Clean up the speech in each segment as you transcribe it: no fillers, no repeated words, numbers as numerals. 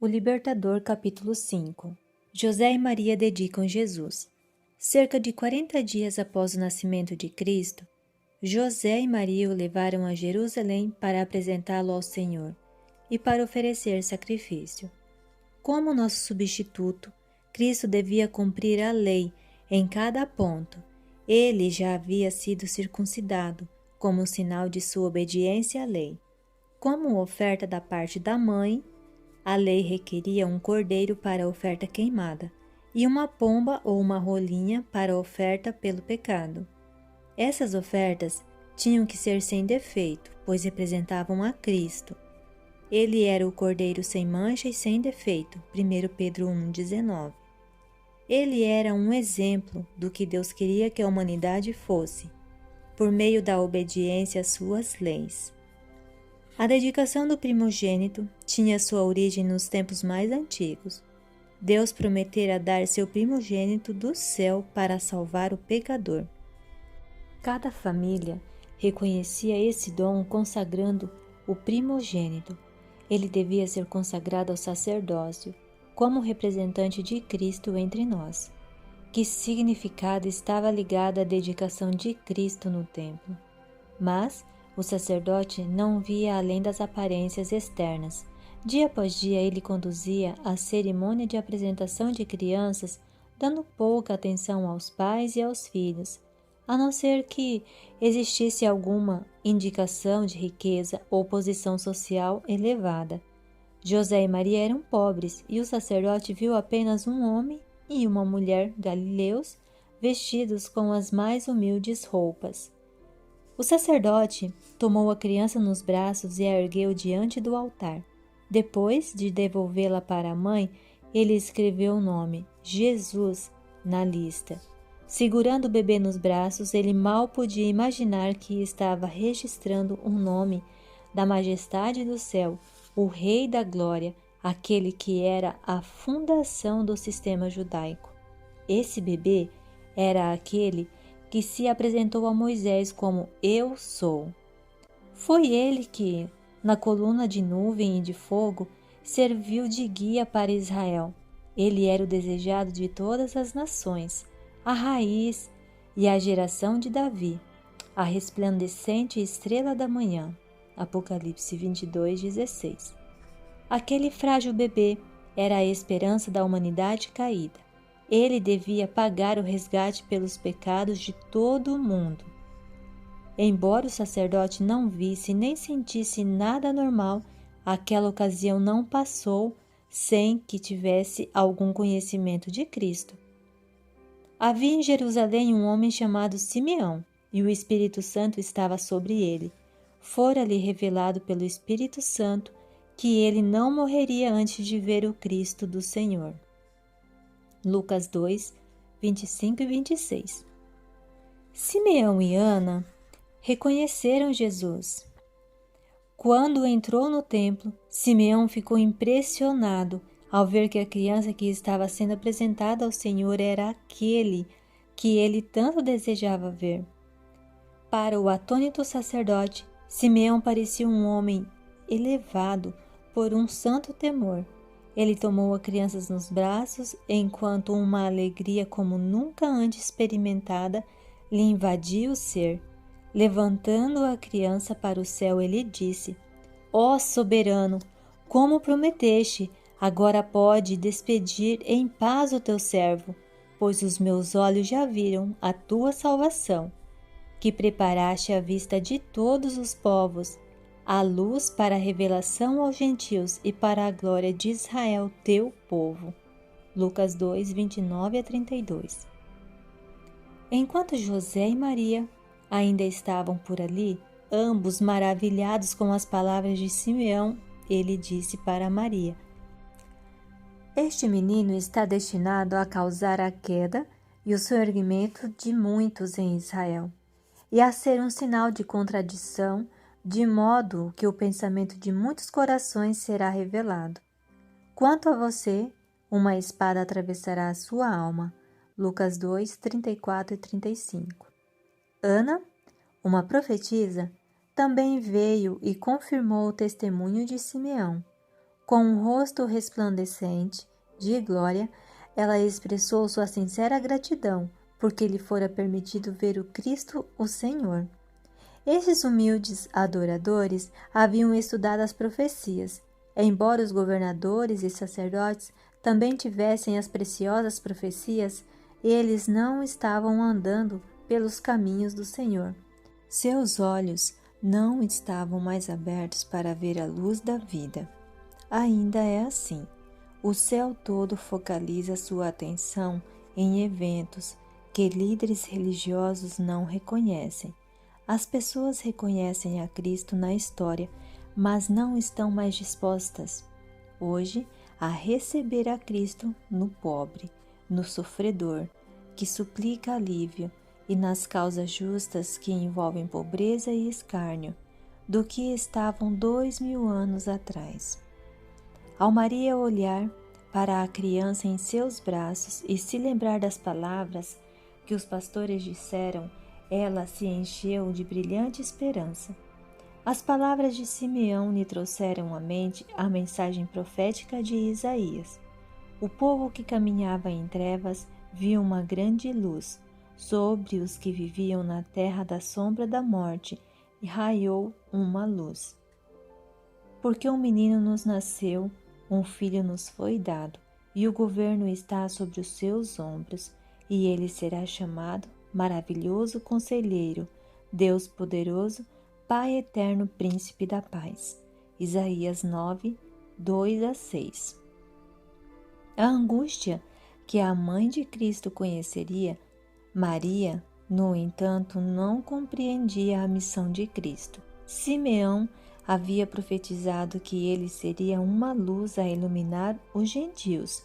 O Libertador, capítulo 5. José e Maria dedicam Jesus. Cerca de 40 dias após o nascimento de Cristo, José e Maria o levaram a Jerusalém para apresentá-lo ao Senhor e para oferecer sacrifício. Como nosso substituto, Cristo devia cumprir a lei em cada ponto. Ele já havia sido circuncidado, como sinal de sua obediência à lei. Como oferta da parte da mãe, a lei requeria um cordeiro para a oferta queimada e uma pomba ou uma rolinha para a oferta pelo pecado. Essas ofertas tinham que ser sem defeito, pois representavam a Cristo. Ele era o cordeiro sem mancha e sem defeito, 1 Pedro 1,19. Ele era um exemplo do que Deus queria que a humanidade fosse, por meio da obediência às suas leis. A dedicação do primogênito tinha sua origem nos tempos mais antigos. Deus prometera dar seu primogênito do céu para salvar o pecador. Cada família reconhecia esse dom consagrando o primogênito. Ele devia ser consagrado ao sacerdócio, como representante de Cristo entre nós. Que significado estava ligado à dedicação de Cristo no templo? Mas o sacerdote não via além das aparências externas. Dia após dia ele conduzia a cerimônia de apresentação de crianças, dando pouca atenção aos pais e aos filhos, a não ser que existisse alguma indicação de riqueza ou posição social elevada. José e Maria eram pobres e o sacerdote viu apenas um homem e uma mulher galileus vestidos com as mais humildes roupas. O sacerdote tomou a criança nos braços e a ergueu diante do altar. Depois de devolvê-la para a mãe, ele escreveu o nome, Jesus, na lista. Segurando o bebê nos braços, ele mal podia imaginar que estava registrando um nome da majestade do céu, o Rei da Glória, aquele que era a fundação do sistema judaico. Esse bebê era aquele que se apresentou a Moisés como Eu Sou. Foi ele que, na coluna de nuvem e de fogo, serviu de guia para Israel. Ele era o desejado de todas as nações, a raiz e a geração de Davi, a resplandecente estrela da manhã. Apocalipse 22:16. Aquele frágil bebê era a esperança da humanidade caída. Ele devia pagar o resgate pelos pecados de todo o mundo. Embora o sacerdote não visse nem sentisse nada anormal, aquela ocasião não passou sem que tivesse algum conhecimento de Cristo. Havia em Jerusalém um homem chamado Simeão, e o Espírito Santo estava sobre ele. Fora-lhe revelado pelo Espírito Santo que ele não morreria antes de ver o Cristo do Senhor. Lucas 2, 25 e 26. Simeão e Ana reconheceram Jesus. Quando entrou no templo, Simeão ficou impressionado ao ver que a criança que estava sendo apresentada ao Senhor era aquele que ele tanto desejava ver. Para o atônito sacerdote, Simeão parecia um homem elevado por um santo temor. Ele tomou a criança nos braços, enquanto uma alegria como nunca antes experimentada lhe invadia o ser. Levantando a criança para o céu, ele disse: Ó soberano, como prometeste, agora pode despedir em paz o teu servo, pois os meus olhos já viram a tua salvação, que preparaste à vista de todos os povos, a luz para a revelação aos gentios e para a glória de Israel, teu povo. Lucas 2, 29 a 32. Enquanto José e Maria ainda estavam por ali, ambos maravilhados com as palavras de Simeão, ele disse para Maria: Este menino está destinado a causar a queda e o soerguimento de muitos em Israel, e a ser um sinal de contradição, de modo que o pensamento de muitos corações será revelado. Quanto a você, uma espada atravessará a sua alma. Lucas 2, 34 e 35. Ana, uma profetisa, também veio e confirmou o testemunho de Simeão. Com um rosto resplandecente de glória, ela expressou sua sincera gratidão, porque lhe fora permitido ver o Cristo, o Senhor. Estes humildes adoradores haviam estudado as profecias. Embora os governadores e sacerdotes também tivessem as preciosas profecias, eles não estavam andando pelos caminhos do Senhor. Seus olhos não estavam mais abertos para ver a luz da vida. Ainda é assim. O céu todo focaliza sua atenção em eventos que líderes religiosos não reconhecem. As pessoas reconhecem a Cristo na história, mas não estão mais dispostas, hoje, a receber a Cristo no pobre, no sofredor, que suplica alívio, e nas causas justas que envolvem pobreza e escárnio, do que estavam 2000 anos atrás. Ao Maria olhar para a criança em seus braços e se lembrar das palavras que os pastores disseram, ela se encheu de brilhante esperança. As palavras de Simeão lhe trouxeram à mente a mensagem profética de Isaías. O povo que caminhava em trevas viu uma grande luz. Sobre os que viviam na terra da sombra da morte, e raiou uma luz. Porque um menino nos nasceu, um filho nos foi dado, e o governo está sobre os seus ombros, e ele será chamado Maravilhoso Conselheiro, Deus Poderoso, Pai Eterno, Príncipe da Paz. Isaías 9, 2-6. A angústia que a mãe de Cristo conheceria, Maria, no entanto, não compreendia a missão de Cristo. Simeão havia profetizado que ele seria uma luz a iluminar os gentios,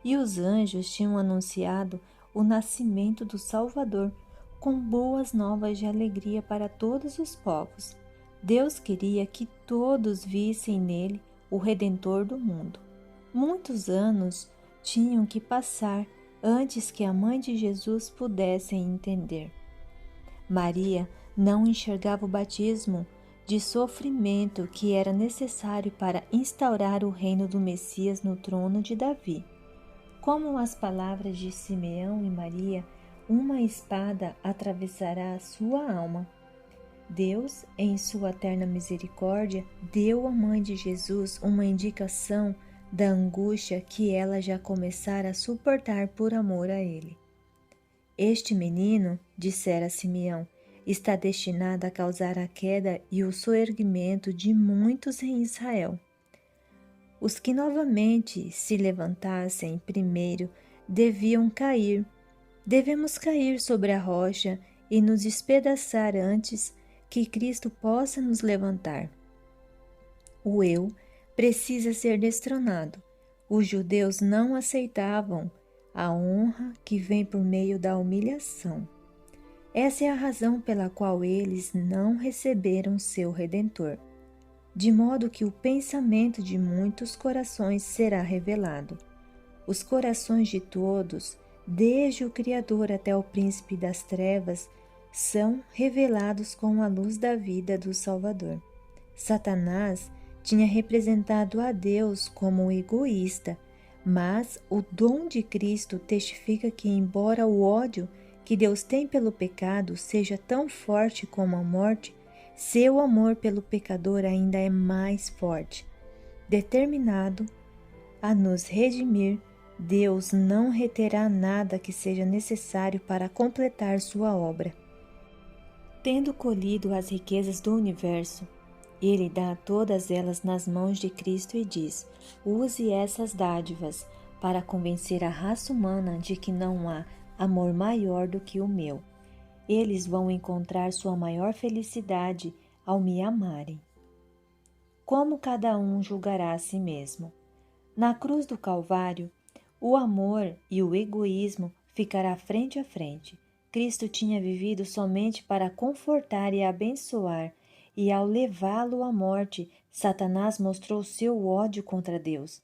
e os anjos tinham anunciado o nascimento do Salvador com boas novas de alegria para todos os povos. Deus queria que todos vissem nele o Redentor do mundo. Muitos anos tinham que passar antes que a mãe de Jesus pudesse entender. Maria não enxergava o batismo de sofrimento que era necessário para instaurar o reino do Messias no trono de Davi. Como as palavras de Simeão e Maria, uma espada atravessará a sua alma. Deus, em sua eterna misericórdia, deu à mãe de Jesus uma indicação da angústia que ela já começara a suportar por amor a ele. Este menino, dissera Simeão, está destinado a causar a queda e o soerguimento de muitos em Israel. Os que novamente se levantassem primeiro deviam cair. Devemos cair sobre a rocha e nos despedaçar antes que Cristo possa nos levantar. O eu precisa ser destronado. Os judeus não aceitavam a honra que vem por meio da humilhação. Essa é a razão pela qual eles não receberam seu Redentor, de modo que o pensamento de muitos corações será revelado. Os corações de todos, desde o Criador até o Príncipe das Trevas, são revelados com a luz da vida do Salvador. Satanás tinha representado a Deus como um egoísta, mas o dom de Cristo testifica que, embora o ódio que Deus tem pelo pecado seja tão forte como a morte, seu amor pelo pecador ainda é mais forte. Determinado a nos redimir, Deus não reterá nada que seja necessário para completar sua obra. Tendo colhido as riquezas do universo, Ele dá todas elas nas mãos de Cristo e diz: use essas dádivas para convencer a raça humana de que não há amor maior do que o meu. Eles vão encontrar sua maior felicidade ao me amarem. Como cada um julgará a si mesmo? Na cruz do Calvário, o amor e o egoísmo ficará frente a frente. Cristo tinha vivido somente para confortar e abençoar, e ao levá-lo à morte, Satanás mostrou seu ódio contra Deus.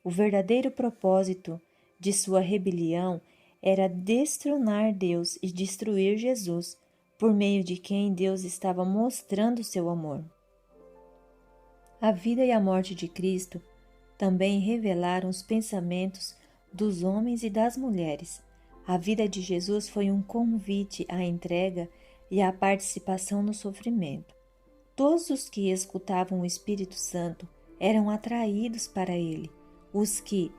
O verdadeiro propósito de sua rebelião era destronar Deus e destruir Jesus, por meio de quem Deus estava mostrando seu amor. A vida e a morte de Cristo também revelaram os pensamentos dos homens e das mulheres. A vida de Jesus foi um convite à entrega e à participação no sofrimento. Todos os que escutavam o Espírito Santo eram atraídos para ele. Os que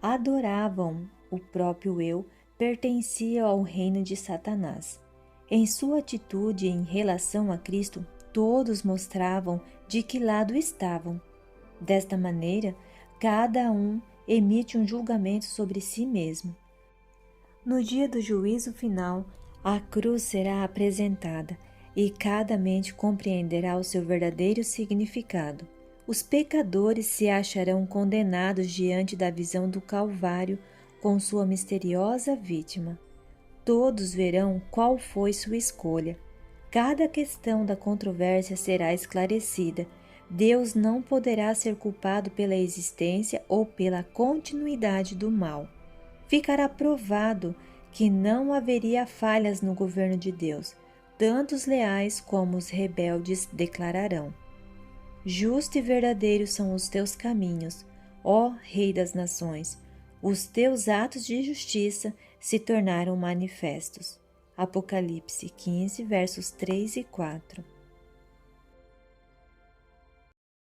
adoravam o próprio eu pertenciam ao reino de Satanás. Em sua atitude em relação a Cristo, todos mostravam de que lado estavam. Desta maneira, cada um emite um julgamento sobre si mesmo. No dia do juízo final, a cruz será apresentada e cada mente compreenderá o seu verdadeiro significado. Os pecadores se acharão condenados diante da visão do Calvário com sua misteriosa vítima. Todos verão qual foi sua escolha. Cada questão da controvérsia será esclarecida. Deus não poderá ser culpado pela existência ou pela continuidade do mal. Ficará provado que não haveria falhas no governo de Deus. Tanto os leais como os rebeldes declararão: Justo e verdadeiro são os teus caminhos, ó Rei das nações. Os teus atos de justiça se tornaram manifestos. Apocalipse 15, versos 3 e 4.